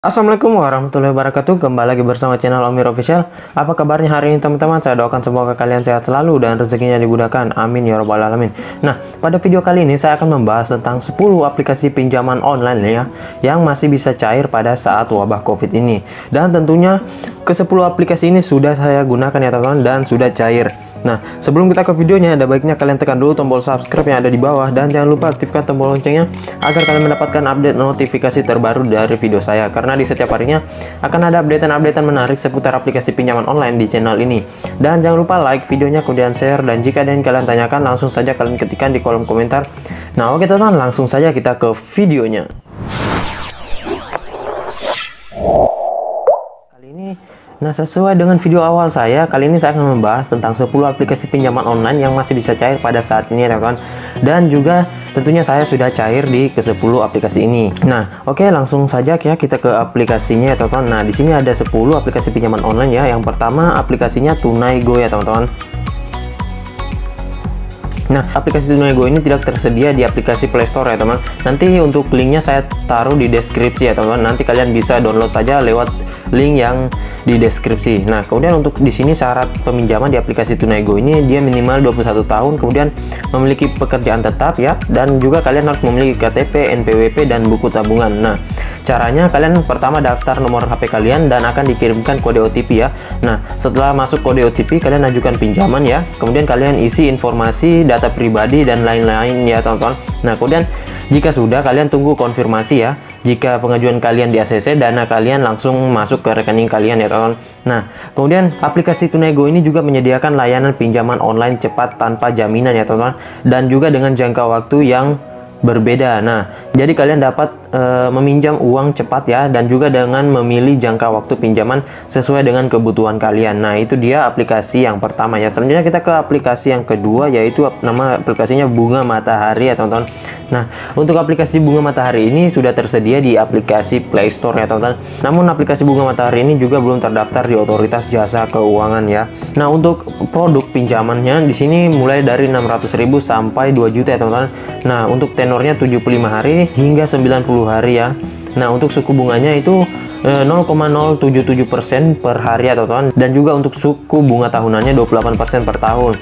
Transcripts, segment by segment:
Assalamualaikum warahmatullahi wabarakatuh. Kembali lagi bersama channel Omir Official. Apa kabarnya hari ini teman-teman? Saya doakan semoga kalian sehat selalu dan rezekinya dimudahkan. Amin ya robbal alamin. Nah, pada video kali ini saya akan membahas tentang 10 aplikasi pinjaman online ya yang masih bisa cair pada saat wabah Covid ini. Dan tentunya ke-10 aplikasi ini sudah saya gunakan ya teman-teman dan sudah cair. Nah, sebelum kita ke videonya, ada baiknya kalian tekan dulu tombol subscribe yang ada di bawah dan jangan lupa aktifkan tombol loncengnya agar kalian mendapatkan update notifikasi terbaru dari video saya, karena di setiap harinya akan ada updatean menarik seputar aplikasi pinjaman online di channel ini. Dan jangan lupa like videonya, kemudian share, dan jika ada yang kalian tanyakan langsung saja kalian ketikkan di kolom komentar. Nah, oke teman-teman, langsung saja kita ke videonya. Nah, sesuai dengan video awal saya, kali ini saya akan membahas tentang 10 aplikasi pinjaman online yang masih bisa cair pada saat ini ya teman-teman. Dan juga tentunya saya sudah cair di ke-10 aplikasi ini. Nah, oke, langsung saja ya kita ke aplikasinya ya teman-teman. Nah, di sini ada 10 aplikasi pinjaman online ya. Yang pertama aplikasinya Tunai.go ya teman-teman. Nah, aplikasi Tunai.go ini tidak tersedia di aplikasi Play Store ya teman. Nanti untuk linknya saya taruh di deskripsi ya teman. Nanti kalian bisa download saja lewat link yang di deskripsi. Nah, kemudian untuk di sini syarat peminjaman di aplikasi Tunai.go ini dia minimal 21 tahun, kemudian memiliki pekerjaan tetap ya, dan juga kalian harus memiliki KTP, NPWP, dan buku tabungan. Nah, caranya kalian pertama daftar nomor HP kalian dan akan dikirimkan kode OTP ya. Nah, setelah masuk kode OTP kalian ajukan pinjaman ya. Kemudian kalian isi informasi, data pribadi dan lain-lain ya teman-teman. Nah, kemudian jika sudah kalian tunggu konfirmasi ya. Jika pengajuan kalian di ACC, dana kalian langsung masuk ke rekening kalian ya teman-teman. Nah, kemudian aplikasi Tunai.go ini juga menyediakan layanan pinjaman online cepat tanpa jaminan ya teman-teman, dan juga dengan jangka waktu yang berbeda. Nah, jadi kalian dapat meminjam uang cepat ya, dan juga dengan memilih jangka waktu pinjaman sesuai dengan kebutuhan kalian. Nah, itu dia aplikasi yang pertama ya. Selanjutnya kita ke aplikasi yang kedua, yaitu nama aplikasinya Bunga Matahari ya teman-teman. Nah, untuk aplikasi Bunga Matahari ini sudah tersedia di aplikasi Play Store ya teman-teman. Namun aplikasi Bunga Matahari ini juga belum terdaftar di Otoritas Jasa Keuangan ya. Nah, untuk produk pinjamannya di sini mulai dari 600.000 sampai 2 juta ya teman-teman. Nah, untuk tenornya 75 hari hingga 90 hari ya. Nah, untuk suku bunganya itu 0,077% per hari ya teman-teman, dan juga untuk suku bunga tahunannya 28% per tahun,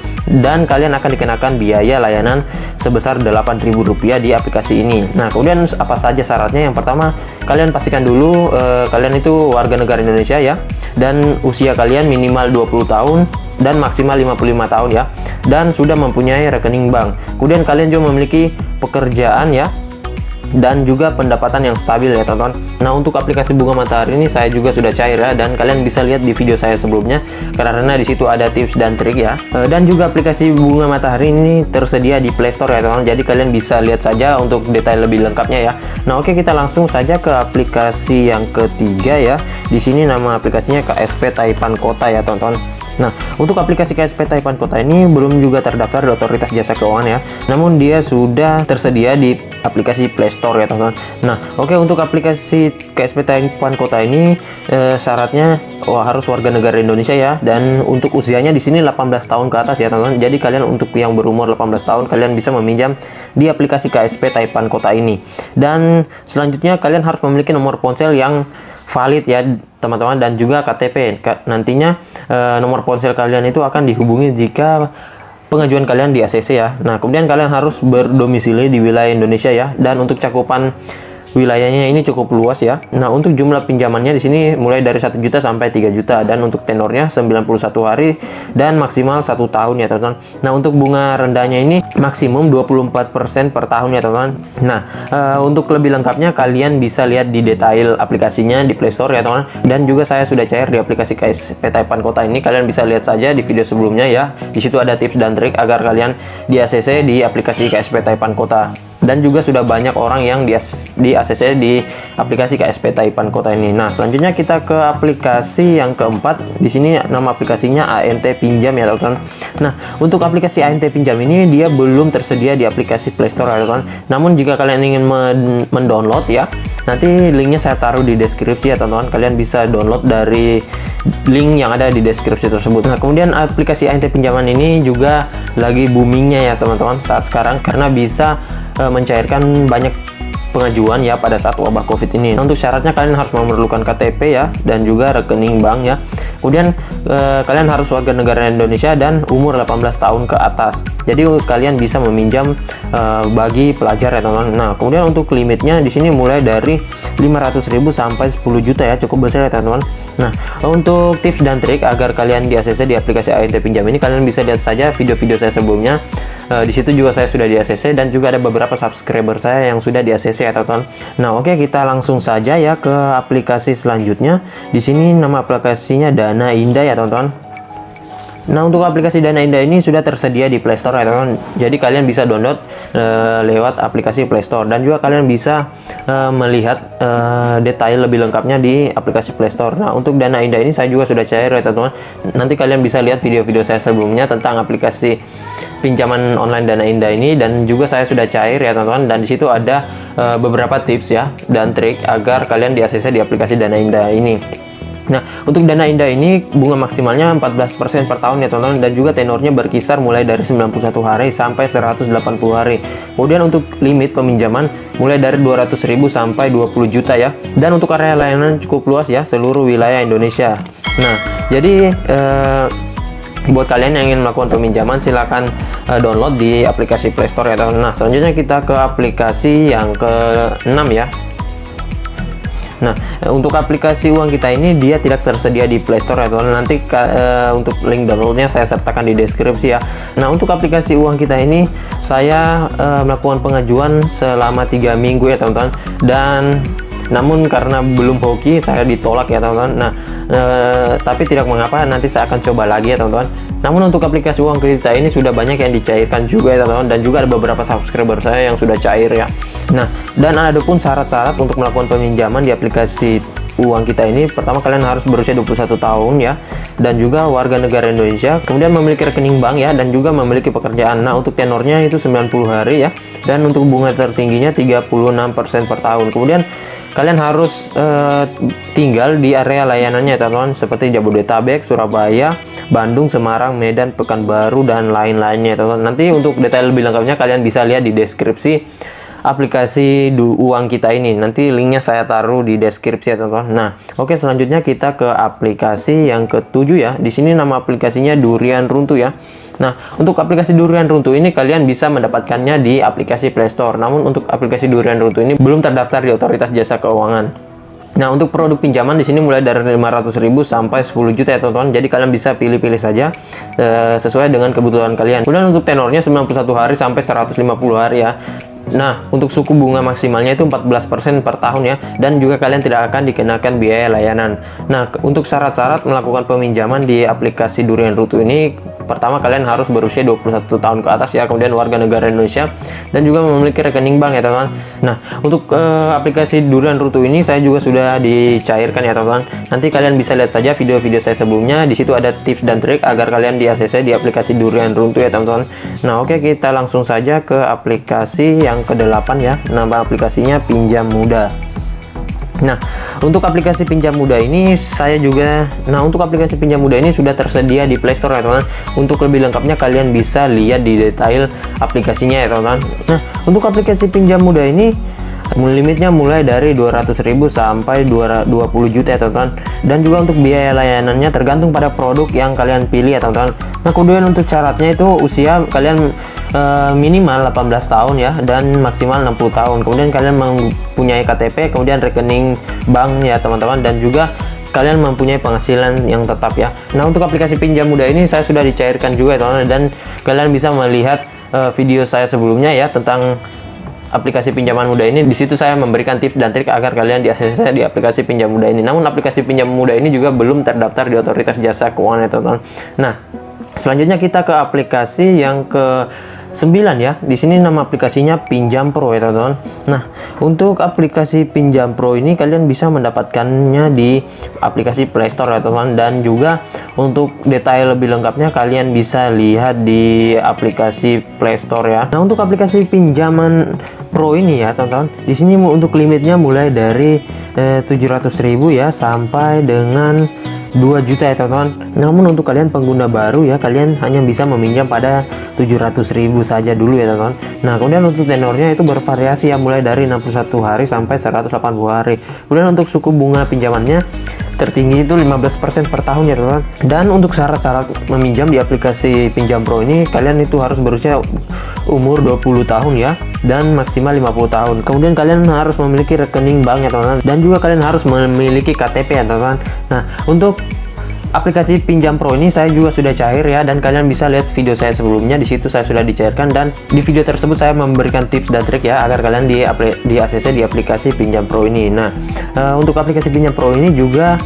dan kalian akan dikenakan biaya layanan sebesar Rp8.000 di aplikasi ini. Nah, kemudian apa saja syaratnya? Yang pertama, kalian pastikan dulu kalian itu warga negara Indonesia ya, dan usia kalian minimal 20 tahun dan maksimal 55 tahun ya, dan sudah mempunyai rekening bank. Kemudian kalian juga memiliki pekerjaan ya, dan juga pendapatan yang stabil ya teman-teman. Nah, untuk aplikasi Bunga Matahari ini saya juga sudah cair ya, dan kalian bisa lihat di video saya sebelumnya karena di situ ada tips dan trik ya. Dan juga aplikasi Bunga Matahari ini tersedia di Play Store ya teman-teman, jadi kalian bisa lihat saja untuk detail lebih lengkapnya ya. Nah, oke, kita langsung saja ke aplikasi yang ketiga ya. Di sini nama aplikasinya KSP Taipan Kota ya teman-teman. Nah, untuk aplikasi KSP Taipan Kota ini belum juga terdaftar di Otoritas Jasa Keuangan ya, namun dia sudah tersedia di aplikasi Play Store ya teman-teman. Nah, oke, untuk aplikasi KSP Taipan Kota ini syaratnya harus warga negara Indonesia ya, dan untuk usianya di sini 18 tahun ke atas ya teman-teman. Jadi kalian untuk yang berumur 18 tahun kalian bisa meminjam di aplikasi KSP Taipan Kota ini. Dan selanjutnya kalian harus memiliki nomor ponsel yang valid ya teman-teman, dan juga KTP. Nantinya nomor ponsel kalian itu akan dihubungi jika pengajuan kalian di ACC ya. Nah, kemudian kalian harus berdomisili di wilayah Indonesia ya, dan untuk cakupan wilayahnya ini cukup luas ya. Nah, untuk jumlah pinjamannya di sini mulai dari 1 juta sampai 3 juta, dan untuk tenornya 91 hari dan maksimal 1 tahun ya teman-teman. Nah, untuk bunga rendahnya ini maksimum 24% per tahun ya teman-teman. Nah, untuk lebih lengkapnya kalian bisa lihat di detail aplikasinya di Play Store ya teman-teman, dan juga saya sudah cair di aplikasi KSP Taipan Kota ini. Kalian bisa lihat saja di video sebelumnya ya. Di situ ada tips dan trik agar kalian di ACC di aplikasi KSP Taipan Kota. Dan juga sudah banyak orang yang di ACC di aplikasi KSP Taipan Kota ini. Nah, selanjutnya kita ke aplikasi yang keempat. Di sini nama aplikasinya ANT Pinjam ya teman-teman. Nah, untuk aplikasi ANT Pinjam ini dia belum tersedia di aplikasi Play Store ya teman-teman. Namun jika kalian ingin mendownload ya, nanti linknya saya taruh di deskripsi ya teman-teman. Kalian bisa download dari link yang ada di deskripsi tersebut. Nah, kemudian aplikasi ANT Pinjaman ini juga lagi boomingnya ya teman-teman saat sekarang, karena bisa mencairkan banyak pengajuan ya pada saat wabah COVID ini. Nah, untuk syaratnya kalian harus memerlukan KTP ya, dan juga rekening bank ya. Kemudian kalian harus warga negara Indonesia dan umur 18 tahun ke atas. Jadi kalian bisa meminjam bagi pelajar ya teman-teman. Nah, kemudian untuk limitnya di sini mulai dari 500.000 sampai 10 juta ya, cukup besar ya teman-teman. Nah, untuk tips dan trik agar kalian di ACC di aplikasi ANT Pinjam ini, kalian bisa lihat saja video-video saya sebelumnya. Di situ juga saya sudah di ACC dan juga ada beberapa subscriber saya yang sudah di ACC ya teman-teman. Nah, oke, kita langsung saja ya ke aplikasi selanjutnya. Di sini nama aplikasinya Dana Indah ya teman-teman. Nah, untuk aplikasi Dana Indah ini sudah tersedia di Play Store ya teman-teman. Jadi kalian bisa download lewat aplikasi Play Store, dan juga kalian bisa melihat detail lebih lengkapnya di aplikasi Play Store. Nah, untuk Dana Indah ini saya juga sudah cair ya teman-teman. Nanti kalian bisa lihat video-video saya sebelumnya tentang aplikasi pinjaman online Dana Indah ini, dan juga saya sudah cair ya teman-teman. Dan di situ ada beberapa tips ya dan trik agar kalian di ACC di aplikasi Dana Indah ini. Nah, untuk Dana Indah ini bunga maksimalnya 14% per tahun ya teman-teman, dan juga tenornya berkisar mulai dari 91 hari sampai 180 hari. Kemudian untuk limit peminjaman mulai dari 200.000 sampai 20 juta ya. Dan untuk area layanan cukup luas ya, seluruh wilayah Indonesia. Nah, jadi buat kalian yang ingin melakukan peminjaman, silahkan download di aplikasi Play Store ya teman-teman. Nah, selanjutnya kita ke aplikasi yang ke-6 ya. Nah, untuk aplikasi uang kita ini dia tidak tersedia di Play Store ya teman-teman. Nanti untuk link downloadnya saya sertakan di deskripsi ya. Nah, untuk aplikasi uang kita ini saya melakukan pengajuan selama 3 minggu ya teman-teman, dan namun karena belum hoki saya ditolak ya teman-teman. Nah, tapi tidak mengapa, nanti saya akan coba lagi ya teman-teman. Namun untuk aplikasi uang kita ini sudah banyak yang dicairkan juga ya teman-teman, dan juga ada beberapa subscriber saya yang sudah cair ya. Nah, dan ada pun syarat-syarat untuk melakukan peminjaman di aplikasi uang kita ini. Pertama, kalian harus berusia 21 tahun ya, dan juga warga negara Indonesia, kemudian memiliki rekening bank ya, dan juga memiliki pekerjaan. Nah, untuk tenornya itu 90 hari ya, dan untuk bunga tertingginya 36% per tahun. Kemudian kalian harus tinggal di area layanannya teman-teman, seperti Jabodetabek, Surabaya, Bandung, Semarang, Medan, Pekanbaru, dan lain-lainnya teman-teman. Nanti untuk detail lebih lengkapnya kalian bisa lihat di deskripsi aplikasi uang kita ini. Nanti linknya saya taruh di deskripsi ya teman-teman. Nah, oke, selanjutnya kita ke aplikasi yang ke-7 ya. Di sini nama aplikasinya Durian Runtuh ya. Nah, untuk aplikasi Durian Runtuh ini kalian bisa mendapatkannya di aplikasi Play Store. Namun untuk aplikasi Durian Runtuh ini belum terdaftar di Otoritas Jasa Keuangan. Nah, untuk produk pinjaman di sini mulai dari 500.000 sampai 10 juta ya teman-teman. Jadi kalian bisa pilih-pilih saja sesuai dengan kebutuhan kalian. Kemudian untuk tenornya 91 hari sampai 150 hari ya. Nah, untuk suku bunga maksimalnya itu 14% per tahun ya, dan juga kalian tidak akan dikenakan biaya layanan. Nah, untuk syarat-syarat melakukan peminjaman di aplikasi Durian Runtuh ini, pertama kalian harus berusia 21 tahun ke atas ya, kemudian warga negara Indonesia, dan juga memiliki rekening bank ya teman-teman. Nah, untuk aplikasi Durian Runtuh ini saya juga sudah dicairkan ya teman-teman. Nanti kalian bisa lihat saja video-video saya sebelumnya. Di situ ada tips dan trik agar kalian di ACC di aplikasi Durian Runtuh ya teman-teman. Nah, oke, kita langsung saja ke aplikasi yang ke-8 ya. Nama aplikasinya Pinjam Mudah. Nah, untuk aplikasi Pinjam Mudah ini untuk aplikasi Pinjam Mudah ini sudah tersedia di Play Store ya teman-teman. Untuk lebih lengkapnya kalian bisa lihat di detail aplikasinya ya teman-teman. Nah, untuk aplikasi Pinjam Mudah ini limitnya mulai dari 200.000 sampai 20 juta ya teman-teman, dan juga untuk biaya layanannya tergantung pada produk yang kalian pilih ya teman-teman. Nah, kemudian untuk syaratnya itu usia kalian minimal 18 tahun ya, dan maksimal 60 tahun. Kemudian kalian mempunyai KTP, kemudian rekening bank ya teman-teman, dan juga kalian mempunyai penghasilan yang tetap ya. Nah, untuk aplikasi Pinjam Mudah ini saya sudah dicairkan juga ya teman-teman, dan kalian bisa melihat video saya sebelumnya ya tentang aplikasi pinjaman mudah ini. Di situ saya memberikan tips dan trik agar kalian di ACC di aplikasi Pinjam Mudah ini. Namun aplikasi Pinjam Mudah ini juga belum terdaftar di Otoritas Jasa Keuangan ya teman-teman. Nah, selanjutnya kita ke aplikasi yang ke-9 ya. Di sini nama aplikasinya Pinjam Pro ya teman-teman. Nah, untuk aplikasi Pinjam Pro ini kalian bisa mendapatkannya di aplikasi Play Store ya teman-teman, dan juga untuk detail lebih lengkapnya kalian bisa lihat di aplikasi Play Store ya. Nah, untuk aplikasi pinjaman Pro ini ya teman-teman, di sini untuk limitnya mulai dari 700.000 ya sampai dengan 2 juta ya teman-teman. Namun untuk kalian pengguna baru ya, kalian hanya bisa meminjam pada 700.000 saja dulu ya teman-teman. Nah kemudian untuk tenornya itu bervariasi ya, mulai dari 61 hari sampai 180 hari. Kemudian untuk suku bunga pinjamannya tertinggi itu 15% per tahun ya teman-teman. Dan untuk syarat-syarat meminjam di aplikasi Pinjam Pro ini, kalian itu harus berusia umur 20 tahun ya, dan maksimal 50 tahun. Kemudian kalian harus memiliki rekening bank ya teman-teman, dan juga kalian harus memiliki KTP ya teman-teman. Nah untuk aplikasi Pinjam Pro ini saya juga sudah cair ya, dan kalian bisa lihat video saya sebelumnya, di situ saya sudah dicairkan, dan di video tersebut saya memberikan tips dan trik ya agar kalian di ACC di aplikasi Pinjam Pro ini. Nah untuk aplikasi Pinjam Pro ini juga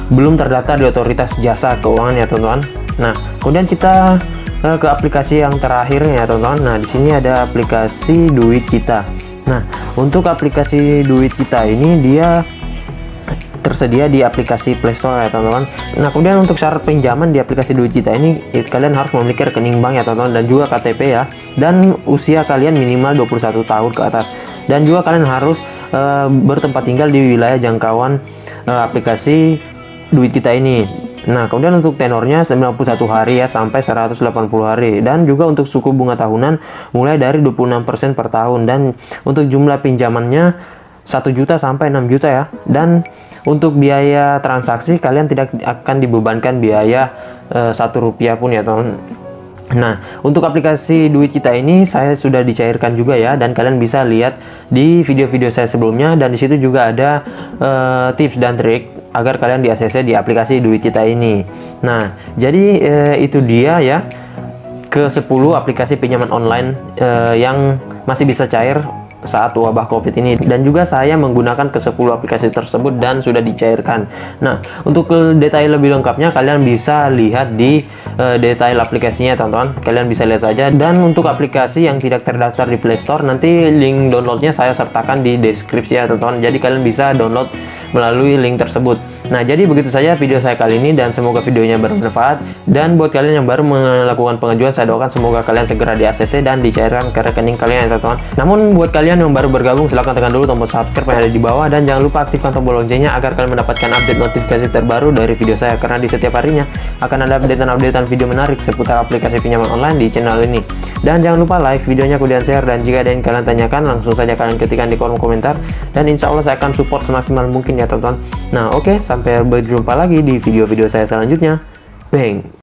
belum terdaftar di Otoritas Jasa Keuangan ya teman-teman. Nah kemudian kita ke aplikasi yang terakhir ya teman-teman. Nah di sini ada aplikasi Duit Kita. Nah untuk aplikasi Duit Kita ini dia tersedia di aplikasi Play Store ya teman-teman. Nah kemudian untuk syarat pinjaman di aplikasi Duit Kita ini, kalian harus memiliki rekening bank ya teman-teman, dan juga KTP ya, dan usia kalian minimal 21 tahun ke atas, dan juga kalian harus bertempat tinggal di wilayah jangkauan aplikasi Duit Kita ini. Nah kemudian untuk tenornya 91 hari ya sampai 180 hari, dan juga untuk suku bunga tahunan mulai dari 26% per tahun, dan untuk jumlah pinjamannya 1 juta sampai 6 juta ya. Dan untuk biaya transaksi kalian tidak akan dibebankan biaya 1 rupiah pun ya teman. Nah untuk aplikasi Duit Kita ini saya sudah dicairkan juga ya, dan kalian bisa lihat di video-video saya sebelumnya, dan disitu juga ada tips dan trik agar kalian di ACC di aplikasi Duit Kita ini. Nah jadi itu dia ya ke 10 aplikasi pinjaman online yang masih bisa cair saat wabah COVID ini, dan juga saya menggunakan ke 10 aplikasi tersebut dan sudah dicairkan. Nah untuk detail lebih lengkapnya kalian bisa lihat di detail aplikasinya teman-teman, kalian bisa lihat saja. Dan untuk aplikasi yang tidak terdaftar di Play Store, nanti link downloadnya saya sertakan di deskripsi ya teman-teman, jadi kalian bisa download melalui link tersebut. Nah jadi begitu saja video saya kali ini, dan semoga videonya bermanfaat. Dan buat kalian yang baru melakukan pengajuan, saya doakan semoga kalian segera di ACC dan dicairkan ke rekening kalian ya teman-teman. Namun buat kalian yang baru bergabung, silahkan tekan dulu tombol subscribe yang ada di bawah, dan jangan lupa aktifkan tombol loncengnya agar kalian mendapatkan update notifikasi terbaru dari video saya, karena di setiap harinya akan ada updatean video menarik seputar aplikasi pinjaman online di channel ini. Dan jangan lupa like videonya, kemudian share, dan jika ada yang kalian tanyakan langsung saja kalian ketikkan di kolom komentar, dan insya Allah saya akan support semaksimal mungkin ya teman-teman. Nah oke, sampai berjumpa lagi di video-video saya selanjutnya. Bang.